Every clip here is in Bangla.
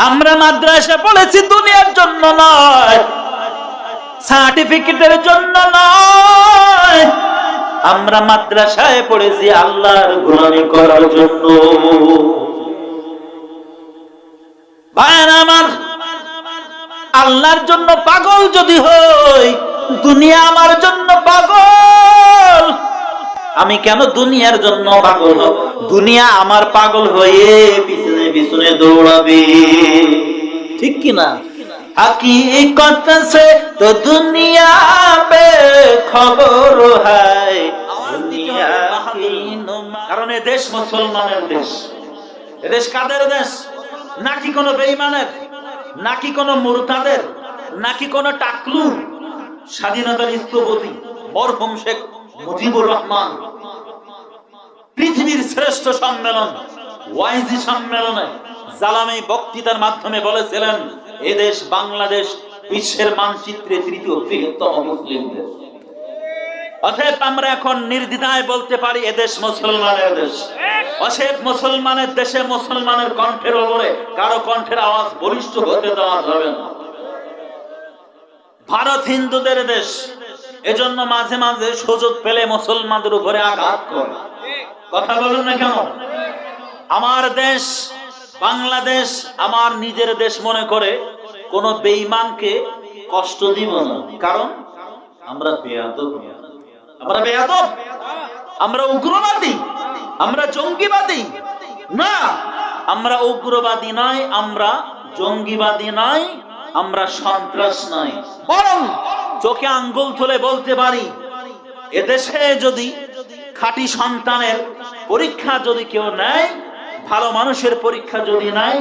আমরা মাদ্রাসা পড়েছি দুনিয়ার জন্য নয়, সার্টিফিকেটের জন্য নয়, আমরা মাদ্রাসায় পড়েছি আল্লাহর গোলামি করার জন্য। ভাইরা আমার, আল্লাহর জন্য পাগল যদি হই, দুনিয়া আমার জন্য পাগল, আমি কেন দুনিয়ার জন্য পাগল হব? দুনিয়া আমার পাগল হয়ে পিছনে পিছনে দৌড়াবে, ঠিক কি না? हकीकत से तो दुनिया बेखबर है, दुनिया की नुमा। কারণ এই দেশ মুসলমানের দেশ। এই দেশ কাদের দেশ? নাকি কোন বেঈমানের, নাকি কোন মুরতাদের, নাকি কোন টাকলু? স্বাধীনতার স্থপতি মরহুম শেখ মুজিবুর রহমান পৃথিবীর শ্রেষ্ঠ সম্মেলন ওয়াইজি সম্মেলনে জালামি বক্তৃতার মাধ্যমে বলেছিলেন, এদেশ বাংলাদেশ বিশ্বের মানচিত্রে তৃতীয় বৃহত্তম মুসলিম দেশ। অতএব আমরা এখন নির্দ্বিধায় বলতে পারি এদেশ মুসলমানের দেশ। অতএব মুসলমানের দেশে মুসলমানের কণ্ঠের উপরে কারো কণ্ঠের আওয়াজ বলিষ্ঠ হতে দেওয়া যাবে না। ভারত হিন্দুদের দেশ, এজন্য মাঝে মাঝে সুযোগ পেলে মুসলমানদের উপরে আঘাত করে। কথা বলুন না কেন? আমার দেশ বাংলাদেশ আমার নিজের দেশ মনে করে কোন বেঈমানকে কষ্ট দিব না, কারণ আমরা বেয়াদব, আমরা বেয়াদব, আমরা উগ্রবাদী, আমরা জঙ্গিবাদী না, আমরা উগ্রবাদী নয়, আমরা জঙ্গিবাদী নয়, আমরা সন্ত্রাস নয়, বরং চোখে আঙ্গুল তুলে বলতে পারি এদেশে যদি খাঁটি সন্তানের পরীক্ষা যদি কেউ নেয়, ভালো মানুষের পরীক্ষা যদি নাই,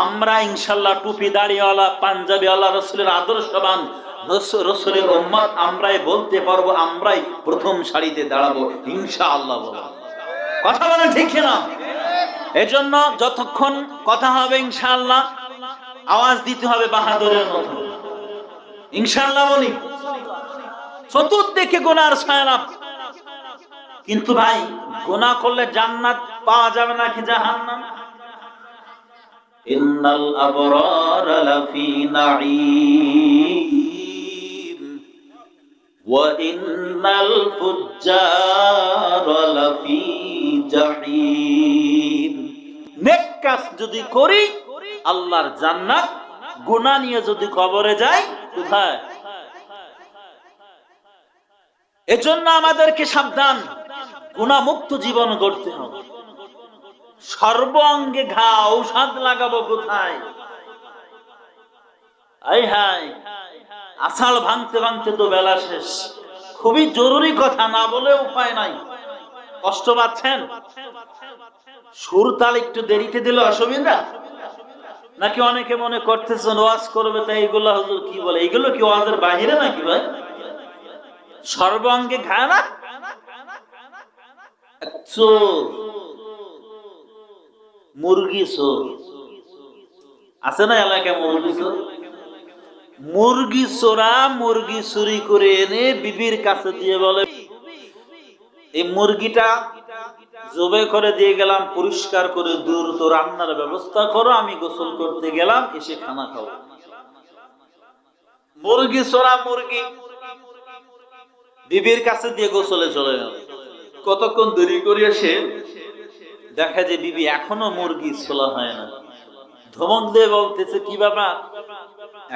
আমরা ইনশাআল্লাহ টুপি দাড়িওয়ালা পাঞ্জাবিওয়ালা রাসূলের আদর্শবান রাসূলের উম্মত আমরাই বলতে পারবো, আমরাই প্রথম সারিতে দাঁড়াবো ইনশাআল্লাহ। বলো কথা বলেন ঠিক না? এজন্য যতক্ষণ কথা হবে ইনশাআল্লাহ আওয়াজ দিতে হবে বাহাদুরের মতো ইনশাআল্লাহ বলি। চতুর্দিকে গুনার ছায়া, কিন্তু ভাই গুনাহ করলে জান্নাত পাওয়া যাবে নাকি জাহান্নাম? ইন্নাল আবরার লাফি নাঈম ওয়া ইন্নাল ফুজ্জার লাফি জাহিম। নেক কাজ যদি করি আল্লাহর জান্নাত, গুনাহ নিয়ে যদি কবরে যাই কোথায়? এজন্য আমাদেরকে সাবধান, গুনাহমুক্ত জীবন গড়তে হবে। সর্বাঙ্গে ঘা, ঔষধ লাগাবো কোথায়? আই হাই, আষাঢ় ভাঙতে ভাঙতে তো বেলা শেষ। খুবই জরুরি কথা, না বলে উপায় নাই। কষ্ট পাচ্ছেন? সুর তাল একটু দেরিতে দিলে অসুবিধা নাকি? অনেকে মনে করতেছেন ওয়াজ করবে তাই এগুলো হুজুর কি বলে, এগুলো কি ওয়াজের বাহিরে নাকি ভাই? সর্বাঙ্গে ঘা না, মুরগি চোর আছে না এলাকায়? মুরগি চোর, মুরগি চোরা মুরগি চুরি করে এনে বিবির কাছে দিয়ে বলে, এই মুরগিটা জবে করে দিয়ে গেলাম, পরিষ্কার করে দ্রুত রান্নার ব্যবস্থা করো, আমি গোসল করতে গেলাম, এসে খানা খাও। মুরগি চোরা মুরগি বিবির কাছে দিয়ে গোসলে চলে গেল। কতক্ষণ দেরি করে এসে দেখা যায় বিবি এখনো মুরগি ছোলা হয় না। ধমক দিয়ে বলতেছে, কি বাবা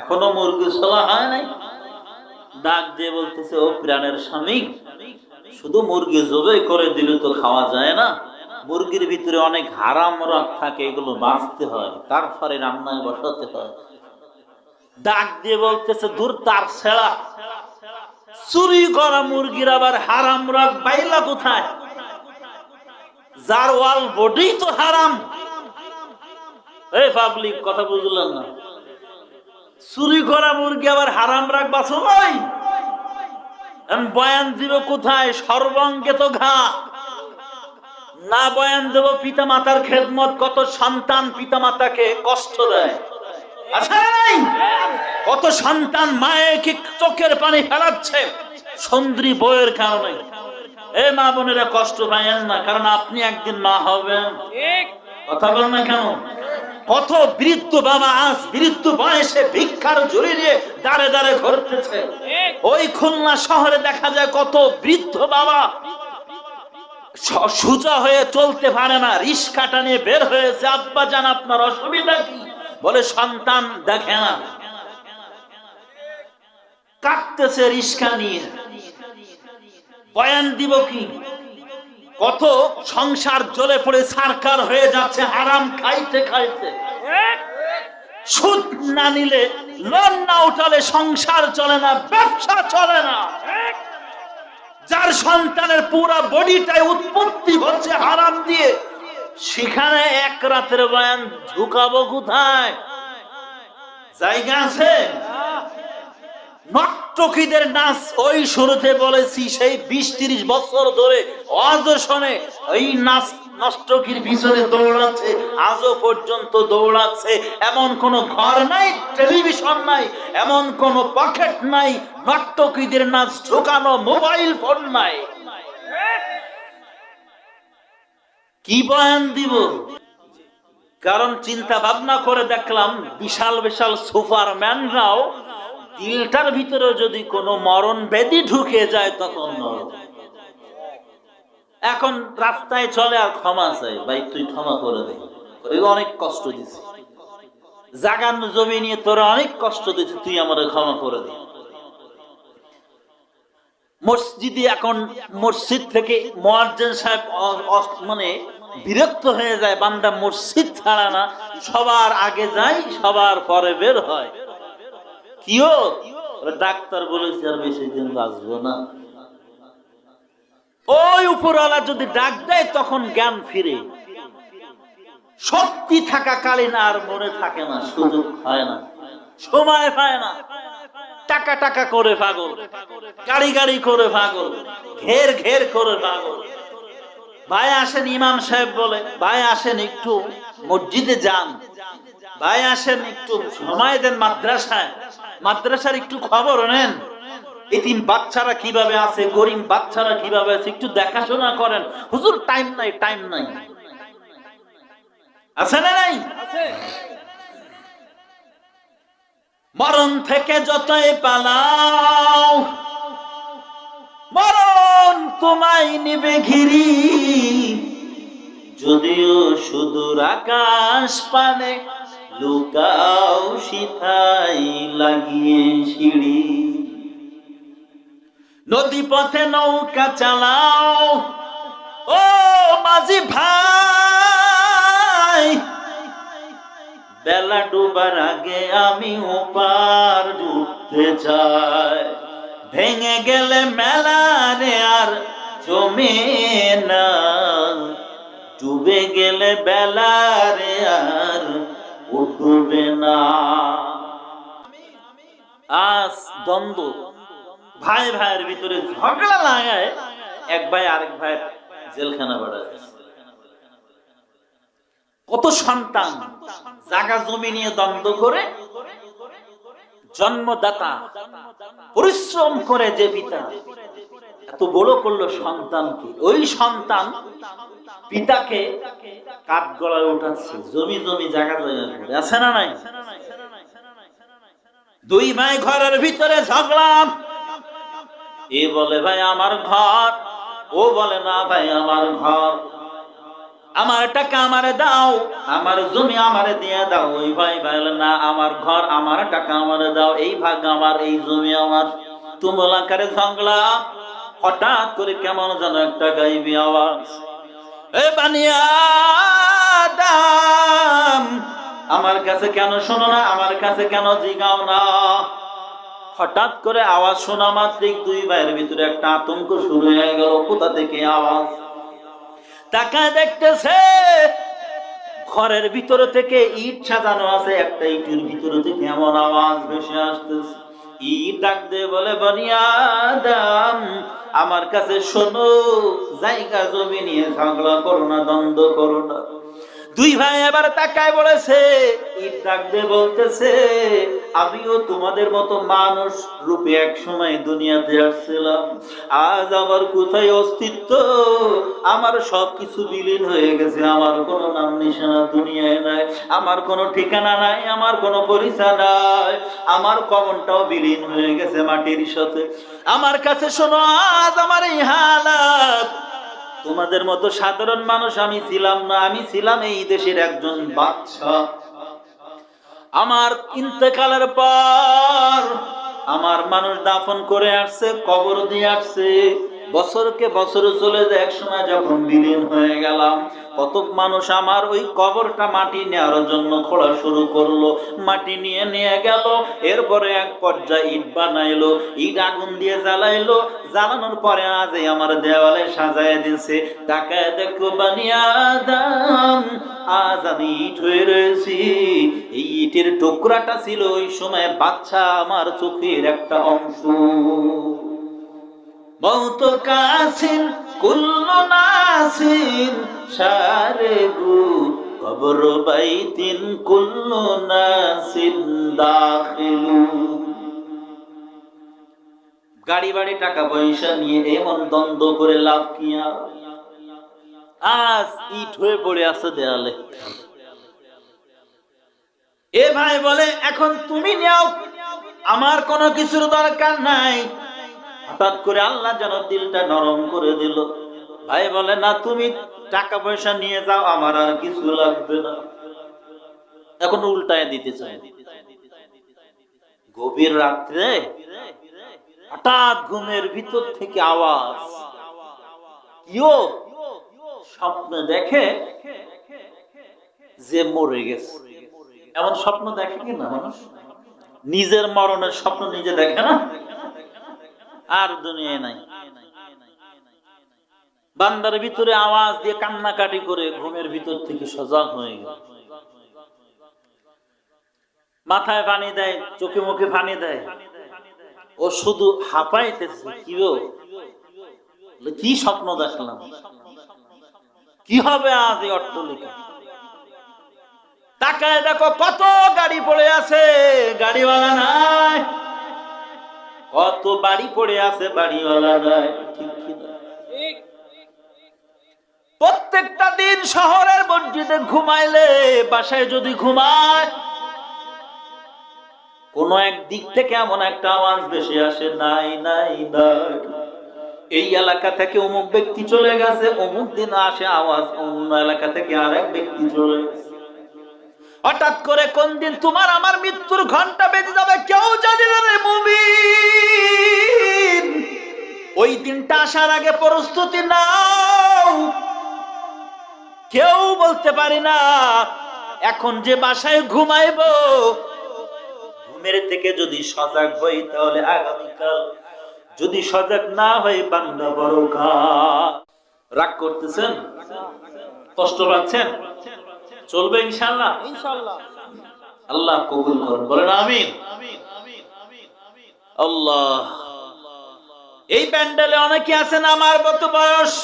এখনো মুরগি ছোলা হয় নাই? ডাক দিয়ে বলতেছে, ও প্রাণের স্বামী, শুধু মুরগি জবাই করে দিলে তো খাওয়া যায় না, মুরগির ভিতরে অনেক হারাম রক থাকে, এগুলো বাঁচতে হয়, তারপরে রান্নায় বসাতে হয়। ডাক দিয়ে বলতেছে, দূর তার ছেড়া, চুরি করা মুরগির আবার হারাম রক বাইলা কোথায়? যার ওয়াল বডি তো হারাম। এই পাবলিক কথা বুঝলেন না? চুরি করা মুরগি আবার হারাম রাখ বাঁচো ভাই। বয়ান দিব কোথায়? সর্বাঙ্গে তো ঘা। না বয়ান দেব পিতা মাতার খেদমত, কত সন্তান পিতা মাতাকে কষ্ট দেয়, আছে নাই? কত সন্তান মায়েকে চোখের পানি ফেলাচ্ছে সুন্দরী বউয়ের কারণে। এ মা বোনেরা কষ্ট পাইয়েন না, কারণ আপনি একদিন মা হবেন। কথা বলেন না কেন? কত বৃদ্ধ বাবা আজ বৃদ্ধ বয়সে ভিক্ষার ঝুড়ি নিয়ে দাঁড়ে দাঁড়ে ঘুরতেছে। ওই খুলনা শহরে দেখা যায় কত বৃদ্ধ বাবা সোজা হয়ে চলতে পারে না, রিস্কাটা নিয়ে বের হয়েছে। আব্বা জান আপনার অসুবিধা কি? বলে সন্তান দেখে না, কাটতেছে রিস্কা নিয়ে। বয়ান দিব কি? কত সংসার জ্বলে পড়ে সরকার হয়ে যাচ্ছে হারাম খাইতে খাইতে। সুদ না নিলে, লোন না উঠালে সংসার চলে না, ব্যবসা চলে না। যার সন্তানের পুরা বডিটাই উৎপত্তি হচ্ছে হারাম দিয়ে, সেখানে এক রাতের বয়ান ঝুঁকাবো কোথায়? জায়গা আছে? নর্তকীদের নাচ ওই শুরুতে বলেছি, সেই 20-30 বছর ধরে আজও শোনে ওই নাচ নর্তকীর পিছনে দৌড়াচ্ছে, আজও পর্যন্ত দৌড়াচ্ছে। এমন কোন ঘর নাই, টেলিভিশন নাই, এমন কোন পকেট নাই, নর্তকীদের নাচ ঢোকানো মোবাইল ফোন নাই। কি বয়ান দিব? কারণ চিন্তা ভাবনা করে দেখলাম বিশাল বিশাল সুপারম্যানরাও দিলটার ভিতরে যদি কোনো মরণ ব্যাধি ঢুকে যায় তখন এখন রাস্তায় চলে আর ক্ষমা চাই, ভাই তুই ক্ষমা করে দে, অনেক কষ্ট দিছি, জাগান জমি নিয়ে তোরা অনেক কষ্ট দিছি, তুই আমাদের ক্ষমা করে দে। মসজিদে এখন মসজিদ থেকে মুয়াজ্জিন সাহেব মানে বিরক্ত হয়ে যায়, বান্দা মসজিদ ছাড়া না, সবার আগে যায় সবার পরে বের হয়। কিও ডাক্তার বলেছে আর বেশি দিন বাঁচবো না। ওই উপরওয়ালা যদি ডাক দেয় তখন জ্ঞান ফিরে, শক্তি থাকাকালীন আর মনে থাকে না, সুযোগ হয় না, সময় পায় না। টাকা টাকা করে পাগল, গাড়ি গাড়ি করে পাগল, ঘের ঘের করে পাগল। ভাই আসেন, ইমাম সাহেব বলে ভাই আসেন একটু মসজিদে যান, ভাই আসেন একটু সময় দেন মাদ্রাসায়, মাদ্রাসার একটু খবর নেন, এতিম বাচ্চারা কিভাবে আছে, গরিব বাচ্চারা কিভাবে আছে, একটু দেখাশোনা করেন। হুজুর টাইম নাই, টাইম নাই। আছে না নাই? মরণ থেকে যতই পালাও, মরণ তোমায় নিবে ঘিরি, যদিও সুদূর আকাশ পানে লুকাও সিথাই লাগিয়ে সিঁড়ি। নদী পথে নৌকা চালাও ও মাঝি ভাই, বেলা ডুবার আগে আমি ওপার ডুবতে চাই। ভেঙে গেলে মেলা রে আর জমে না, ডুবে গেলে বেলা রে আর উঠবে না। আজ দ্বন্দ্ব, ভাই ভাইয়ের ভিতরে ঝগড়া লাগায়, এক ভাই আরেক ভাই জেলখানা বাড়ায়। কত সন্তান জায়গা জমি নিয়ে দ্বন্দ্ব করে, জন্মদাতা পরিশ্রম করে যে পিতা এত বড় করলো সন্তানকে, ওই সন্তান পিতাকে কাঠ গলায় উঠাচ্ছে, জমি জমি জায়গা জায়গা করে। আছে না নাই? দুই ভাই ঘরের ভিতরে ঝগড়া, এ বলে ভাই আমার ঘর, ও বলে না ভাই আমার ঘর, আমার টাকা আমারে দাও, আমার জমি আমারে দিয়ে দাও। ওই ভাই বলে না আমার ঘর, আমার টাকা আমারে দাও, এই ভাগ আমার, এই জমি আমার। তুমুল আকারে ঝগড়া। হঠাৎ করে কেমন যেন একটা গাইবি আওয়াজ, এ বানিয়া আদম আমার কাছে কেন শোনো না, আমার কাছে কেন জিগাও না? হঠাৎ করে আওয়াজ শোনা মাত্রই দুই ভাইয়ের ভিতরে একটা আতঙ্ক শুরু হয়ে গেল। কোথা থেকে আওয়াজ? তাকায় দেখতেছে ঘরের ভিতর থেকে ইট সাজানো আছে, একটা ইটের ভিতর থেকে এমন আওয়াজ ভেসে আসতেছে। ইট ডাক দিয়ে বলে বানিয়া আদম আমার কাছে শোনো, জায়গা জমি নিয়ে ঝগড়া করো না, দ্বন্দ্ব করো না। দুই ভাই এবার তাকায় বলেছে, ইট ডাক দিয়ে বলতেছে, আমিও তোমাদের মতো মানুষ রূপে এক সময় দুনিয়াতে আসছিলাম, আজ আমার কোথায় অস্তিত্ব, আমার সবকিছু বিলীন হয়ে গেছে, আমার কোনো নাম নিশানা দুনিয়ায় নাই, আমার কোনো ঠিকানা নাই, আমার কোনো পরিচয় নাই, আমার কবরটাও বিলীন হয়ে গেছে মাটির সাথে। আমার কাছে শোনো, আজ আমার এই হালাত, তোমাদের মতো সাধারণ মানুষ আমি ছিলাম না, আমি ছিলাম এই দেশের একজন বাদশা। আমার ইন্তেকালের পর আমার মানুষ দাফন করে আসছে, কবর দিয়ে আসছে, বছরকে বছর চলে যায়, এক সময় যখন বিলীন হয়ে গেলাম, কত মানুষ আমার ওই কবরটা মাটি নেওয়ার জন্য খোঁড়া শুরু করলো, মাটি নিয়ে নিয়ে গেল, এরপরে এক পর্যায়ে ইট বানাইলো, ইট আগুন দিয়ে জ্বালাইলো, জ্বালানোর পরে আজ আমার দেওয়ালে সাজায় দিয়েছে, তাকায় দেখো বানি আদম, আজ আমি ইট হয়ে রয়েছি। এই ইটের টুকরাটা ছিল ওই সময় বাচ্চা আমার চোখের একটা অংশ। মৌত কাসিন কুল্লু নাসিন সারে গু, কবর বাইতিন কুল্লু নাসিন দাখিলু। গাড়ি বাড়ি টাকা পয়সা নিয়ে এমন দ্বন্দ্ব করে লাভ কি? আজ ইট হয়ে পড়ে আছে দেয়ালে। এ ভাই বলে, এখন তুমি নাও, আমার কোনো কিছুর দরকার নাই। হঠাৎ করে আল্লাহ যেন দিলটা নরম করে দিল। ভাই বলে, না তুমি টাকা পয়সা নিয়ে যাও, আমার আর কিছু লাগবে না। এখন উল্টায় দিতে চাই। গভীর রাত্রে হঠাৎ ঘুমের ভিতর থেকে আওয়াজ, কিও? স্বপ্ন দেখে যে মরে গেছে। এমন স্বপ্ন দেখে কি না মানুষ? নিজের মরণের স্বপ্ন নিজে দেখে না? আর দুনিয়ায় নাই। বান্দার ভিতরে আওয়াজ দিয়ে কান্নাকাটি করে ঘুমের ভিতর থেকে সজাগ হয়ে গেল। মাথায় পানি দেয়, চোখে মুখে পানি দেয়, ও শুধু হাঁপাইতেছে, কি স্বপ্ন দেখলাম, কি হবে আজ এই অট্টালিকা? তাকায় দেখো কত গাড়ি পড়ে আছে, গাড়িওয়ালা নাই। কত বাড়ি পড়ে আছে, বাড়িওয়ালা নাই। ঠিক কি না? প্রত্যেকটা দিন শহরের মসজিদে ঘুমাইলে, বাসায় যদি ঘুমায়, কোন এক দিক থেকে এমন একটা আওয়াজ বেশি আসে, নাই নাই নাই, এই এলাকা থেকে অমুক ব্যক্তি চলে গেছে, অমুক দিন আসে আওয়াজ অন্য এলাকা থেকে আরেক ব্যক্তি চলে গেছে। হঠাৎ করে কোন দিন তোমার আমার মৃত্যুর ঘন্টা বেজে যাবে কেউ জানে না রে মুমিন। ওই দিনটা আসার আগে প্রস্তুতি নাও, কেউ বলতে পারি না। এখন যে বাসায় ঘুমাইবো, ঘুমের থেকে যদি সজাগ হই তাহলে আগামীকাল, যদি সজাগ না হই বান্দা বড় ঘাট। রাগ করতেছেন? কষ্ট পাচ্ছেন? চলবে ইনশাআল্লাহ? ইনশাআল্লাহ। আল্লাহ কবুল করুন, বলেন আমিন। আল্লাহ। এই প্যান্ডেলে অনেকে আছেন আমার মতো বয়স,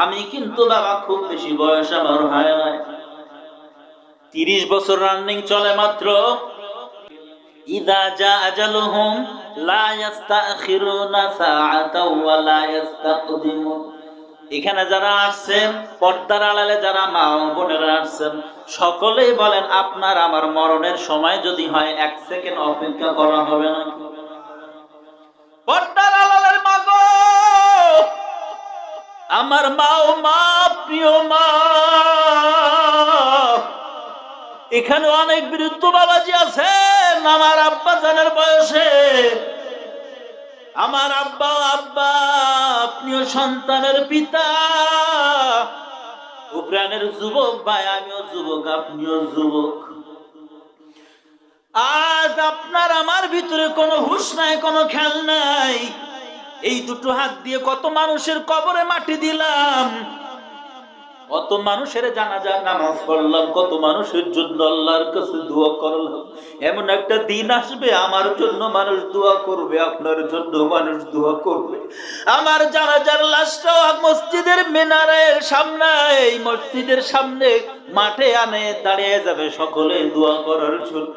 আমি কিন্তু বাবা খুব বেশি বয়স আমার হয় নাই, 30 বছর রানিং চলে মাত্র। ইদা জা আজালুহুম লা ইস্তাখিরুনা সাআতাও ওয়া লা ইস্তাকদিমুন। এখানে যারা আসছেন, পর্দার আড়ালে যারা মা ও বোনেরা আসছেন, সকলেই বলেন আপনার আমার মরণের সময় যদি হয় 1 সেকেন্ড অপেক্ষা করা হবে না। পর্দার আড়ালের মা গো, আমার মা ও মা, প্রিয় মা, এখানে অনেক বৃদ্ধ বাবাজি আছেন আমার আব্বা জানের বয়সে। আমার আব্বা আব্বা, আপনিও সন্তানের পিতা, ও প্রাণের যুবক ভাই, আমিও যুবক, আপনিও যুবক। আজ আপনার আমার ভিতরে কোনো হুঁশ নাই, কোনো খেয়াল নাই। এই দুটো হাত দিয়ে কত মানুষের কবরে মাটি দিলাম, কত মানুষের জানাজা নামাজ পড়লাম, কত মানুষের জন্য আল্লাহর কাছে দোয়া করলাম। এমন একটা দিন আসবে আমার জন্য মানুষ দোয়া করবে, আপনার জন্য মানুষ দোয়া করবে। আমার জানাজার লাশটা মসজিদের মিনারের সামনে, এই মসজিদের সামনে মাঠে আনে দাঁড়িয়ে যাবে সকলে দোয়া করার জন্য।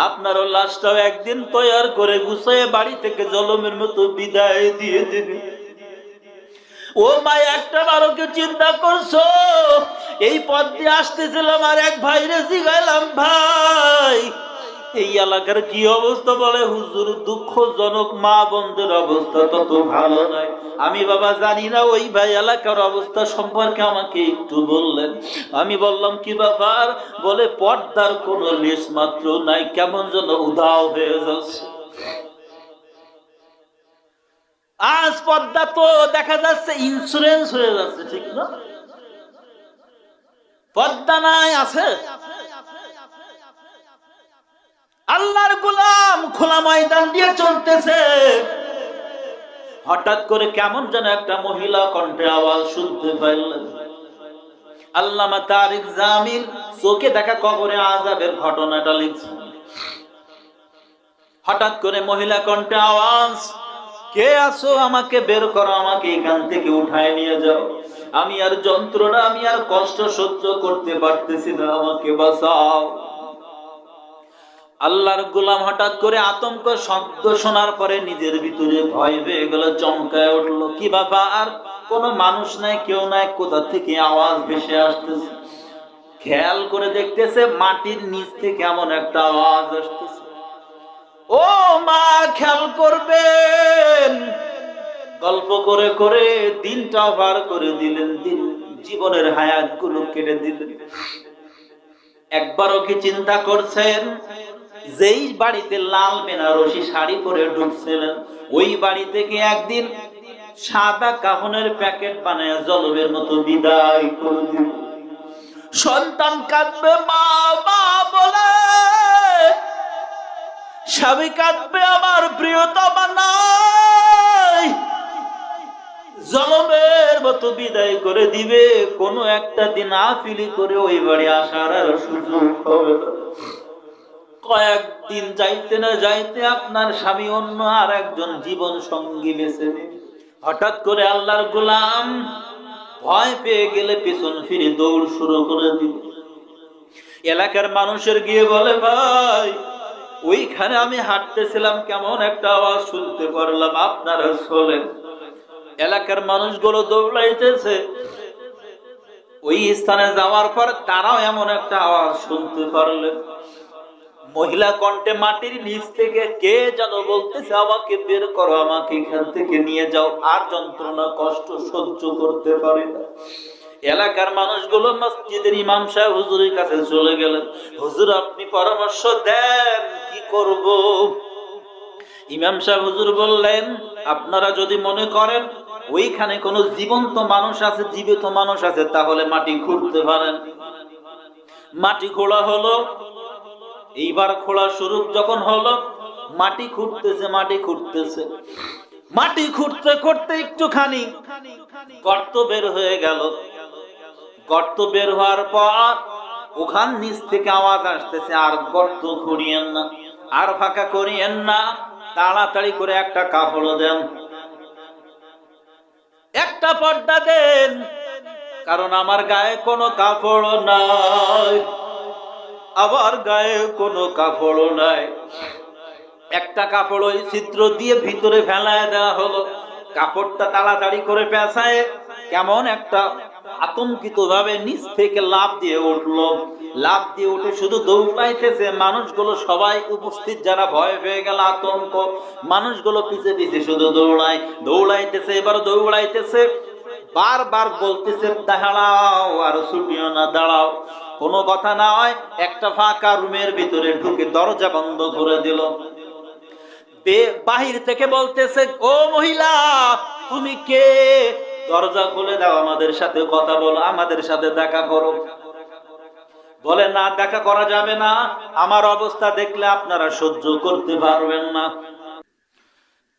আপনারও লাশটাও একদিন তৈরি করে গুছিয়ে বাড়ি থেকে জলমের মতো বিদায় দিয়ে দেবে। ও মা, একটা বারো কি চিন্তা করছো? এই পথ দিয়ে আসতেছিলাম আর এক ভাইরে জিগাইলাম, ভাই এই এলাকার কি অবস্থা? বলে হুজুর দুঃখজনক, মা বোনদের অবস্থা তত ভালো নয়। আমি বাবা জানি না, ওই ভাই এলাকার অবস্থা সম্পর্কে আমাকে একটু বললেন। আমি বললাম কি ব্যাপার? বলে পর্দার কোনো লেশ মাত্র নাই, কেমন যেন উধাও হয়ে যাচ্ছে। আজ পর্দা তো দেখা যাচ্ছে ইন্স্যুরেন্স হয়ে যাচ্ছে, ঠিক না? পর্দা নাই, আছে। আল্লাহর গোলাম খোলা ময়দান দিয়ে চলতেছে, হঠাৎ করে কেমন যেন একটা মহিলা কণ্ঠে আওয়াজ শুনতে পাইলেন। আল্লামা তারিক জামিল চোখে দেখা কবরে আযাবের ঘটনাটা লিখছেন। হঠাৎ করে মহিলা কণ্ঠে আওয়াজ, কে আছো? আমাকে বের করো, আমাকে এখান থেকে উঠায় নিয়ে যাও। আমি আর যন্ত্রণা, আমি আর কষ্ট সহ্য করতে পারতেছি না, আমাকে বাঁচাও। আল্লাহর গোলাম হঠাৎ করে আতঙ্ক শব্দ শোনার পরে নিজের ভিতরে ভয় পেয়ে গেল, চমকায় উঠলো। কি ব্যাপার? কোনো মানুষ নাই, কেউ নাই, কোথা থেকে আওয়াজ ভেসে আসতেছে। খেয়াল করে দেখতেছে মাটির নিচ থেকে এমন একটা আওয়াজ আসতেছে। ও মা, খেয়াল করবেন, গল্প করে করে দিনটা পার করে দিলেন, দিন জীবনের হায়াত গুলো কেটে দিলেন। একবারও কি চিন্তা করছেন যেই বাড়িতে লাল বেনারসি শাড়ি পরে ঢুকছিলেন, ওই বাড়ি থেকে একদিন সাদা কাফনের প্যাকেট বানায় জলবের মতো বিদায় করে দিল। সন্তান কাঁদবে মা মা বলে, স্বামী কাঁদবে আমার প্রিয়তমা নাই, জলমের মতো বিদায় করে দিবে। কোনো একটা দিন আফিলি করে ওই বাড়ি আসার আর সুযোগ হবে না। কয়েকদিন যাইতে না যাইতে আপনার স্বামী অন্য আর একজন জীবন সঙ্গী বেছে নেবে। হঠাৎ করে আল্লাহর গোলাম ভয় পেয়ে গেলে পেছন ফিরে দৌড় শুরু করে দিবে। এলাকার মানুষের গিয়ে বলে, ভাই ওইখানে আমি হাঁটতেছিলাম, কেমন একটা আওয়াজ শুনতে পারলাম, আপনারা চলেন। এলাকার মানুষগুলো দৌড়াইতেছে। ওই স্থানে যাওয়ার পর তারাও এমন একটা আওয়াজ শুনতে পারলেন। মহিলা কণ্ঠে মাটির নিচ থেকে কে যেন বলতেছে, আমাকে বের করো, আমাকে এখান থেকে নিয়ে যাও, আর যন্ত্রণা কষ্ট সহ্য করতে পারি না। এলাকার মানুষগুলো মসজিদের ইমাম সাহেব হুজুরের কাছে চলে গেলেন। হুজুর আপনি পরামর্শ দেন, কি করব? ইমাম সাহেব হুজুর বললেন, আপনারা যদি মনে করেন ওইখানে কোনো জীবন্ত মানুষ আছে, জীবিত মানুষ আছে, তাহলে মাটি খুঁড়তে পারেন। মাটি খোঁড়া হলো। এইবার খোঁড়া শুরু যখন হলো, মাটি খুঁড়তেছে, মাটি খুঁড়তেছে, মাটি খুঁড়তে খুঁড়তে একটুখানি গর্ত বের হয়ে গেল। গর্ত বের হওয়ার পর ওখান নিচ থেকে আওয়াজ আসতেছে, আর গর্ত খুঁড়িয়েন না, আর ফাঁকা করিয়েন না, তাড়াতাড়ি করে একটা কাপড় দেন, একটা পর্দা দেন, কারণ আমার গায়ে কোনো কাপড় নাই, আমার গায়ে কোনো কাপড় নাই। একটা কাপড় ওই ছিদ্র দিয়ে ভিতরে ফেলায় দেওয়া হলো। কাপড়টা তাড়াতাড়ি করে পেঁচায় কেমন একটা আতঙ্কিত ভাবে নিচ থেকে লাফ দিয়ে উঠলো। লাফ দিয়ে উঠে শুধু দৌড়াইতেছে। মানুষগুলো সবাই উপস্থিত যারা ভয় পেয়ে গেল, আতঙ্ক, মানুষগুলো পিছে পিছে শুধু দৌড়ায়, দৌড়াইতেছে। এবার দৌড়াইতেছে, বারবার বলতেছে দাঁড়াও, আর ছুটিও না, দাঁড়াও। কোনো কথা না হয় একটা ফাঁকা রুমের ভিতরে ঢুকে দরজা বন্ধ করে দিল। বাহির থেকে বলতেছে, ও মহিলা তুমি কে? দরজা খুলে দাও, আমাদের সাথে কথা বলো, আমাদের সাথে দেখা করো। বলে না, দেখা করা যাবে না, আমার অবস্থা দেখলে আপনারা সহ্য করতে পারবেন না।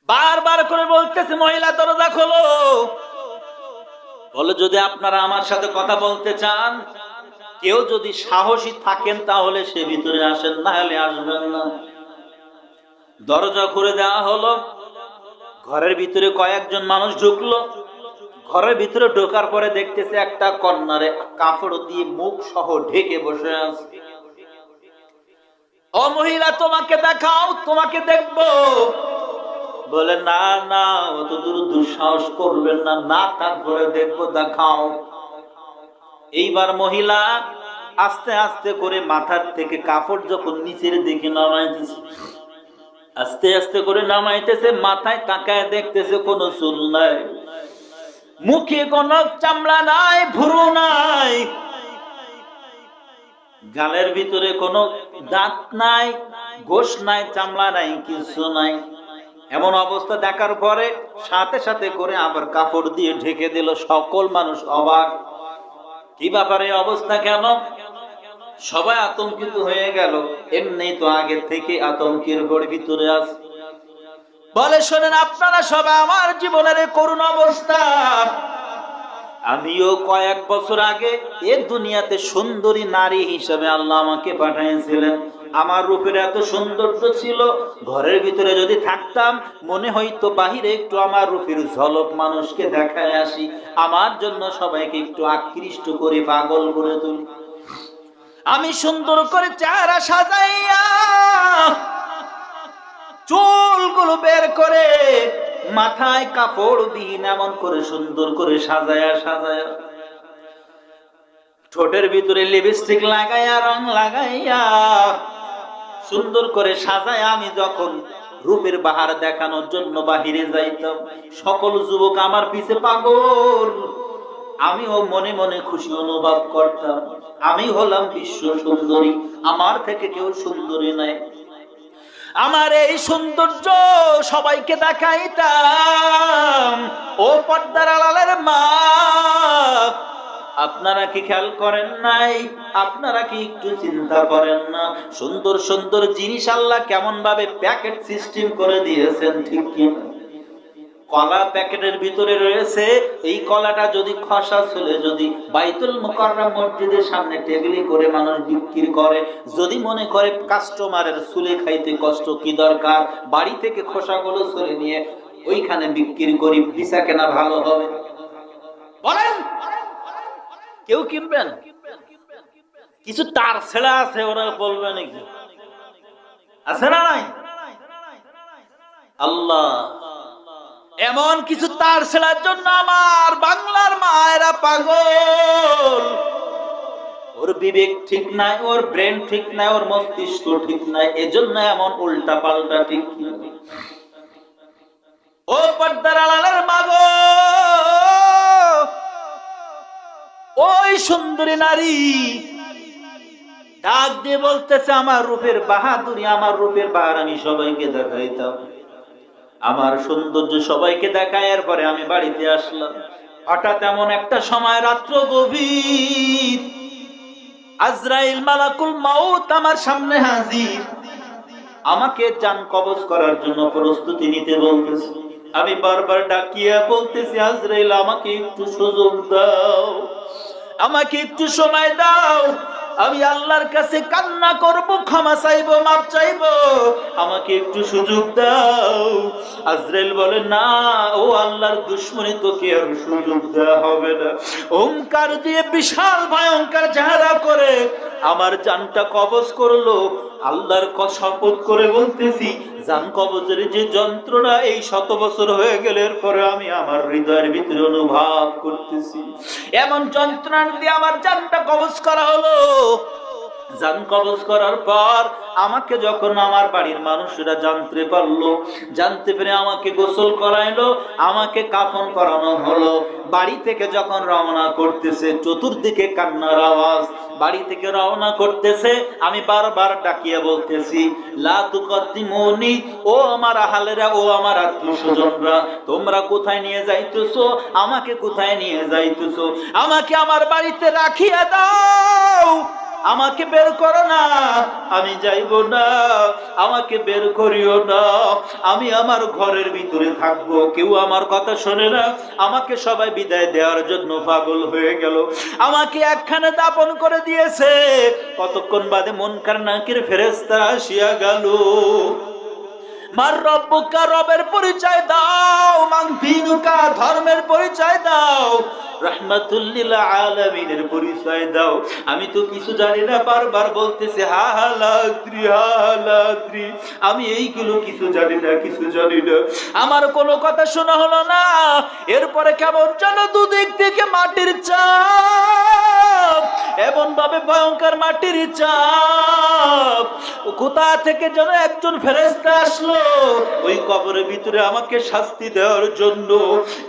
বারবার করে বলতেছে, মহিলা দরজা খোলো। বলে যদি আপনারা আমার সাথে কথা বলতে চান, কেউ যদি সাহসী থাকেন তাহলে সে ভিতরে আসেন, না হলে আসবেন না। দরজা খুলে দেওয়া হলো, ঘরের ভিতরে কয়েকজন মানুষ ঢুকলো। ঘরের ভিতরে ঢোকার পরে দেখতেছে একটা কন্যারে কাপড় দিয়ে মুখ সহ ঢেকে বসে আছে। ও মহিলা, তোমাকে দেখাও, তোমাকে দেখবো। বলে না না, অত দূর দুঃসাহস করবেন না, না তারপরে দেখবো, দেখাও। এইবার মহিলা আস্তে আস্তে করে মাথার থেকে কাপড় যখন নিচের দিকে নামাইতেছে, আস্তে আস্তে করে নামাইতেছে, মাথায় তাকায় দেখতেছে কোনো চুল নাই, মুখে কোনো চামড়া নাই, ভুরু নাই, গালের ভিতরে কোনো দাঁত নাই, গোশ নাই, চামড়া নাই, কিছু নাই। এমন অবস্থা দেখার পরে সাথে সাথে করে আবার কাপড় দিয়ে ঢেকে দিল। সকল মানুষ অবাক, কি ব্যাপারে অবস্থা কেন? সবাই আতঙ্কিত হয়ে গেল। এমনি তো আগে থেকে আতঙ্কের ঘরের ভিতরে আছে। বলে শোনেন, আপনারা সবাই আমার জীবনের করুণ অবস্থা। আমিও কয়েক বছর আগে এ দুনিয়াতে সুন্দরী নারী হিসেবে আল্লাহ আমাকে পাঠিয়েছিলেন। আমার রূপের এত সৌন্দর্য ছিল, ঘরের ভিতরে যদি থাকতাম মনে হইতো বাহিরে একটু আমার রূপের ঝলক মানুষকে দেখায় আসি, আমার জন্য সবাইকে একটু আকৃষ্ট করে পাগল করে তুলি। আমি সুন্দর করে চেহারা সাজাইয়া, চুলগুলো বের করে, মাথায় কাপড় বিহীন এমন করে সুন্দর করে সাজায়া সাজায়া, ঠোঁটের ভিতরে লিপস্টিক লাগাইয়া, রং লাগাইয়া, সুন্দর করে সাজায় আমি যখন রূপের বাহার দেখানোর জন্য বাহিরে যাইতাম, সকল যুবক আমার পিছে পাগল। আমিও মনে মনে খুশি অনুভব করতাম, আমি হলাম বিশ্ব সুন্দরী, আমার থেকে কেউ সুন্দরী নাই। আমার এই সৌন্দর্য সবাইকে দেখাইতাম। ও পর্দার আড়ালের মা, আপনারা কি খেয়াল করেন নাই? আপনারা কি একটু চিন্তা করেন না? সুন্দর সুন্দর জিনিস আল্লাহ কেমন ভাবে প্যাকেট সিস্টেম করে দিয়েছেন, ঠিক কি? কলা প্যাকেটের ভিতরে রয়েছে, এই কলাটা যদি খসা ছিল, যদি বাইতুল মুকাররম মসজিদের সামনে টেবিলে করে মানুষ বিক্রি করে, যদি মনে করে কাস্টমারের চুলে খাইতে কষ্ট, কি দরকার বাড়ি থেকে খোসাগুলো চলে নিয়ে ওইখানে বিক্রি করি, ভিসা কেনা ভালো হবে? বলেন, কেউ কিনবেন? কিছু তার ছেড়া আছে, ওরা বলবে নাকি? আছে না নাই? আল্লাহ এমন কিছু তার ছেড়ার জন্য আমার বাংলার মায়েরা পাগল। ওর বিবেক ঠিক নাই, ওর ব্রেন ঠিক নাই, ওর মস্তিষ্ক ঠিক নাই, এজন্য এমন উল্টা পাল্টা ঠিক। ও পর্দার আড়ালের মা গো, ওই সুন্দরী নারী ডাক দিয়ে বলতেছে, আমার রূপের বাহাদুরি, আমার রূপের বাহার আমি সবাইকে দেখাইতাম, আমার সৌন্দর্য সবাইকে দেখায়। এরপরে আমি বাড়িতে আসলাম। হঠাৎ এমন একটা সময়, রাত্র গভীর, আজরাইল মালাকুল মাউত আমার সামনে হাজির, আমাকে জান কবজ করার জন্য প্রস্তুতি নিতে বলতেছে। আমি বারবার ডাকিয়া বলতেছি, আজরাইল আমাকে একটু সুযোগ দাও, আমাকে একটু সময় দাও, আমি আল্লাহর কাছে কান্না করব, ক্ষমা চাইবো, মাপ চাইবো, আমাকে একটু সুযোগ দাও। আজরাইল বলে, না, ও আল্লাহর দুশমনি, তোকে আর সুযোগ দেওয়া হবে না। ওঙ্কার দিয়ে বিশাল ভয়ঙ্কর চেহারা করে আমার জানটা কবজ করলো। আল্লাহর শপথ করে বলতেছি, জান কবজের যে যন্ত্রণা এই 100 বছর হয়ে গেলে পরে আমি আমার হৃদয়ের ভিতরে অনুভব করতেছি। এমন যন্ত্রণা দিয়ে আমার জানটা কবজ করা হলো। জান কবজ করার পর আমাকে যখন আমার বাড়ির মানুষরা জানতে পারলো, জানতে পেরে আমাকে গোসল করাইলো, আমাকে কাফন করানো হলো। বাড়ি থেকে যখন রওনা করতেছে, চতুর্দিকে কান্নার আওয়াজ, বাড়ি থেকে রওনা করতেছে। আমি বারবার ডাকিয়ে বলতেছি, লা তুকদ্দিমুনি, ও আমার আহালেরা, ও আমার আত্মীয়স্বজনরা, তোমরা কোথায় নিয়ে যাইতেছো? আমাকে কোথায় নিয়ে যাইতেছো? আমাকে আমার বাড়িতে রাখিয়া দাও, আমাকে বের করো না, আমি যাইব না, আমাকে বের করিও না, আমি আমার ঘরের ভিতরে থাকবো, কেউ আমার কথা শোনে না, আমাকে সবাই বিদায় দেওয়ার জন্য পাগল হয়ে গেল, আমাকে একখানে দাপন করে দিয়েছে। কতক্ষণ বাদে মুনকার নাকির ফেরেশতা আসিয়া গেল। মার রব্বুকা, রবের পরিচয় দাও, মান দীনুকা, ধর্মের পরিচয় দাও, রাহমাতুল লিল আলামিনের পরিচয় দাও। আমি তো কিছু জানি না, বারবার বলতেছে হালাদ্রি হালাদ্রি, আমি এইগুলো কিছু জানি না, কিছু জানি না, আমার কোনো কথা শোনা হলো না। এরপরে কেমন যেন দুদিক থেকে মাটির চাপ, এমন ভাবে ভয়ঙ্কর মাটির চাপ, কোথা থেকে যেন একজন ফেরেশতা আসলো ওই কবরের ভিতরে আমাকে শাস্তি দেওয়ার জন্য।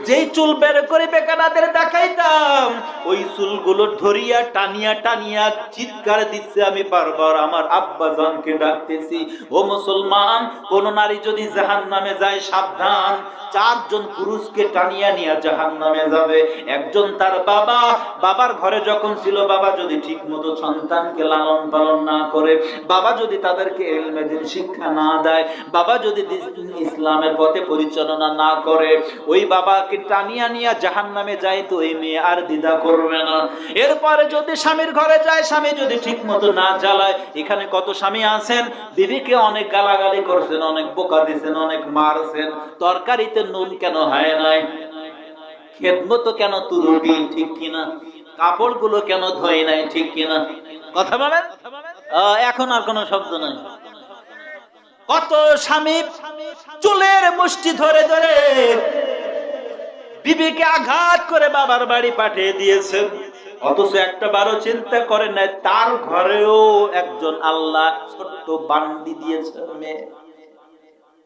যেই চুল বের করে বেকানাদের দেখাইতাম, ওই চুলগুলো ধরিয়া টানিয়া টানিয়া চিৎকার দিচ্ছে। আমি বারবার আমার আব্বা জানকে ডাকতেছি, ও মুসলমান, কোন নারী যদি জাহান্নামে যায় সাবধান, 4 জন পুরুষকে টানিয়া নিয়ে জাহান্নামে যাবে। একজন তার বাবা, বাবার ঘরে যখন ছিল, বাবা যদি ঠিক মতো সন্তানকে লালন পালন না করে, বাবা যদি তাদেরকে ইলমে দ্বীন শিক্ষা না দেয়, বাবা যদি ইসলামের পথে পরিচালনা না করে, ওই বাবাকে টানিয়া নিয়ে জাহান্নামে যায়, তো এই মেয়ে আর দ্বিধা করবে না। এরপরে যদি স্বামীর ঘরে যায়, স্বামী যদি ঠিক মতো না জ্বালায়, এখানে কত স্বামী আছেন বিবিকে অনেক গালাগালি করছেন, অনেক বোকা দিয়েছেন, অনেক মারছেন, তরকারিতে নুন কেন হয় নাই, খেদমত কেন তুরুটি, ঠিক কিনা, কাপড়গুলো কেন ধোয় নাই, ঠিক কিনা, কথা বলেন। এখন আর কোনো শব্দ নাই। কত স্বামী চুলের মুষ্টি ধরে ধরে বিবিকে আঘাত করে বাবার বাড়ি পাঠিয়ে দিয়েছেন, অথচ একটা বারো চিন্তা করে নাই তার ঘরেও একজন আল্লাহ ছোট্ট বান্দি দিয়েছে মেয়ে।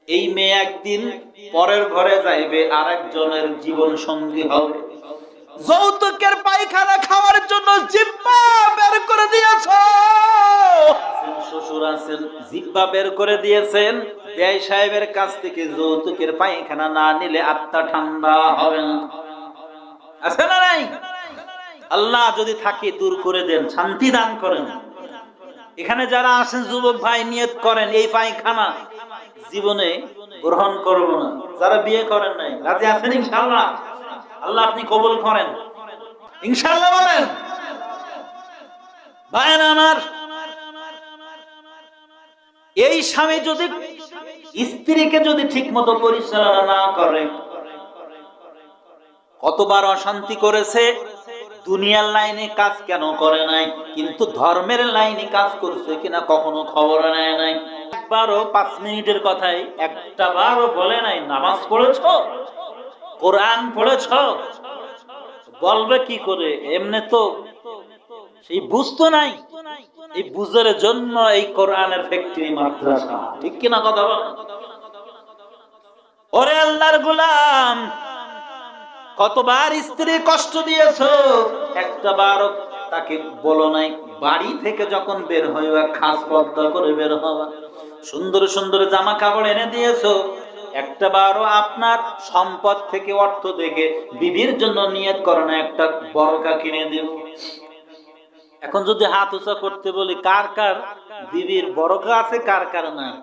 এই মেয়ে একদিন পরের ঘরে যাইবে, আর একজনের জীবন সঙ্গী হবে। যৌতুকের পায়খানা খাওয়ার জন্য জিহ্বা বের করে দিয়েছে, শ্বশুর আছেন, জিহ্বা বের করে দিয়েছেন। বেয়াই সাহেবের কাছ থেকে যৌতুকের পায়খানা না নিলে আত্মা ঠান্ডা হবে না, আছে না নাই? আল্লাহ যদি থাকে দূর করে দেন, শান্তি দান করেন। এখানে যারা আসেন যুবক ভাই, নিয়ত করেন এই পায়খানা জীবনে গ্রহণ করব না। যারা বিয়ে করেন নাই, রাজি আছেন ইনশাআল্লাহ? আল্লাহ আপনি কবুল করেন ইনশাআল্লাহ, বলেন। ভাইরা আমার, এই স্বামী যদি স্ত্রীকে যদি ঠিক মতো পরিচালনা না করে, কতবার অশান্তি করেছে, দুনিয়ার লাইনে কাজ কেন করে নাই, কিন্তু ধর্মের লাইনে কাজ করছে কিনা কখনো খবর নেয় নাই। একবারও 5 মিনিটের কথাই একটা বারও বলে নাই নামাজ পড়েছো, কোরআন পড়েছো, বলবে কি করে? এমনি তো সেই বুঝতো নাই, এই বুঝার জন্য এই কোরআনের ফ্যাক্টরি মাদ্রাসা, ঠিক কিনা কথা বল? ওরে আল্লাহর গোলাম, কতবার স্ত্রী কষ্ট দিয়েছো, একটা বারও তাকে বলো নাই বাড়ি থেকে যখন বের হইবা খাস পর্দা করে বের হওয়া, সুন্দর সুন্দর জামা কাপড় এনে দিয়েছো, একটা বারও আপনার সম্পদ থেকে অর্থ থেকে বিবির জন্য নিয়ত করো না একটা বরকা কিনে দেব। এখন যদি হাত উঁচা করতে বলি, কার কার বিবির বরকা আছে, কার কার নাই,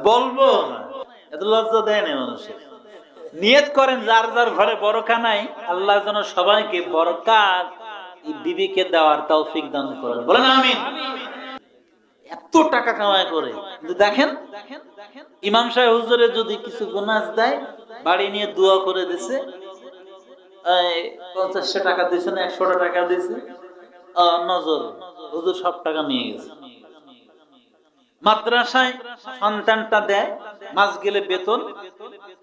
বলবো না, এত লজ্জা দেয় না মানুষের। নিয়ত করেন যার যার ঘরে বরকা নাই, আল্লাহ যেন সবাইকে বরকা বিবিকে দেওয়ার তৌফিক দান করেন, বলেন আমিন। এত টাকা কামাই করে, কিন্তু দেখেন ইমাম সাহেব হুজুরে যদি কিছু বোনাস দেয়, বাড়ি নিয়ে দোয়া করে দিছে, 50 টাকা দিছে না 100 টাকা দিছে, নজর হুজুর সব টাকা নিয়ে গেছে। মাদ্রাসায় সন্তানটা দেয়, মাস গেলে বেতন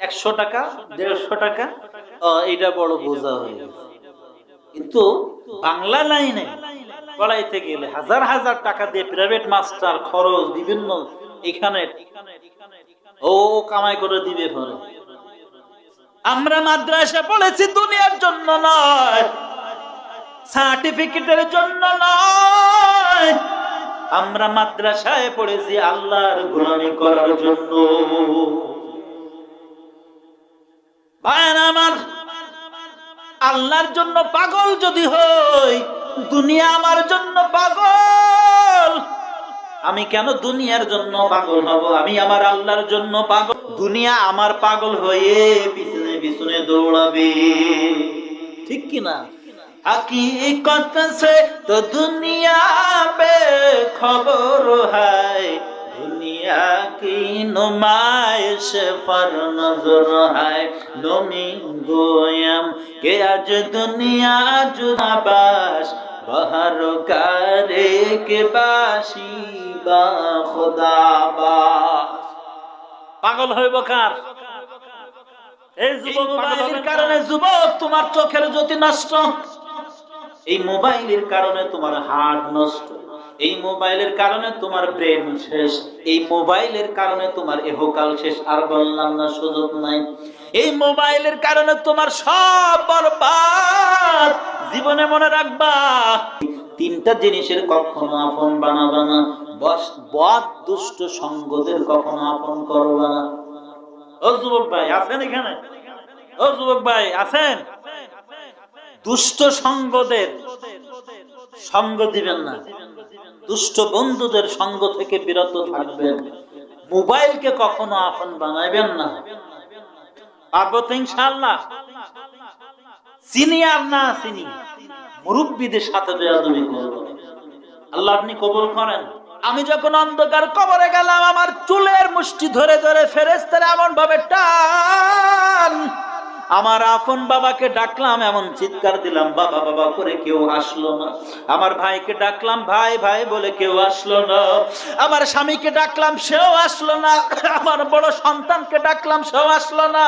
100 টাকা 150 টাকা, এইটা বড় বোঝা হয়ে গেছে। কিন্তু বাংলা লাইনে পড়াইতে গেলে হাজার হাজার টাকা দিয়ে প্রাইভেট মাস্টার খরচ বিভিন্ন, এখানে ও কামাই করে দিবে পরে। আমরা মাদ্রাসা পড়েছি দুনিয়ার জন্য নয়, সার্টিফিকেটের জন্য নয়, আমরা মাদ্রাসায় পড়েছি আল্লাহর গোলামি করার জন্য। ভাইরা আমার, আল্লাহর জন্য পাগল যদি হই, দুনিয়া আমার জন্য পাগল আমি কেন দুনিয়ার জন্য পাগল হব? আমি আমার আল্লাহর জন্য পাগল। দুনিয়া আমার পাগল হয়ে পিছনে পিছনে দৌড়াবে, ঠিক কি না? हकीकत से तो दुनिया बेखबर है, दुनिया की नुमाइश पर नजर है। नमी गोयम के आज दुनिया जुदाबाश, बहर करे के बाशी बा खुदाबाश। पागल হইব কার? এই যুবক মোবাইলের কারণে যুবক তোমার চোখের জ্যোতি নষ্ট, এই মোবাইলের কারণে তোমার হার্ট নষ্ট, এই মোবাইলের কারণে তোমার ব্রেন শেষ, এই মোবাইলের কারণে তোমার ইহকাল শেষ। আর বললাম না সুযোগ নাই? এই মোবাইলের কারণে তোমার সব বরবাদ। জীবনে মনে রাখবা, তিনটা জিনিসের কখনো আপন বানাবা না। বদ দুষ্ট সঙ্গদের কখনো আপন করবা না। ও যুবক ভাই আছেন এখানে? ও যুবক ভাই আছেন? দুষ্ট সঙ্গদের সঙ্গ দিবেন না, দুষ্ট বন্ধুদের সঙ্গ থেকে বিরত থাকবেন। মোবাইলকে কখনো আপন বানাইবেন না। পারবো তো ইনশাআল্লাহ? চিনি আর না চিনি, মুরব্বীদের সাথে বেয়াদবি করব। আল্লাহ আপনি কবুল করেন। আমি যখন অন্ধকার কবরে গেলাম, আমার চুলের মুষ্টি ধরে ধরে ফেরেশতারা এমন ভাবে টান, আমার আপন বাবাকে ডাকলাম, এমন চিৎকার দিলাম, বাবা বাবা করে কেউ আসলো না। আমার ভাইকে ডাকলাম, ভাই ভাই বলে কেউ আসলো না। আমার স্বামীকে ডাকলাম, সেও আসলো না। আমার বড় সন্তানকে ডাকলাম, সেও আসলো না।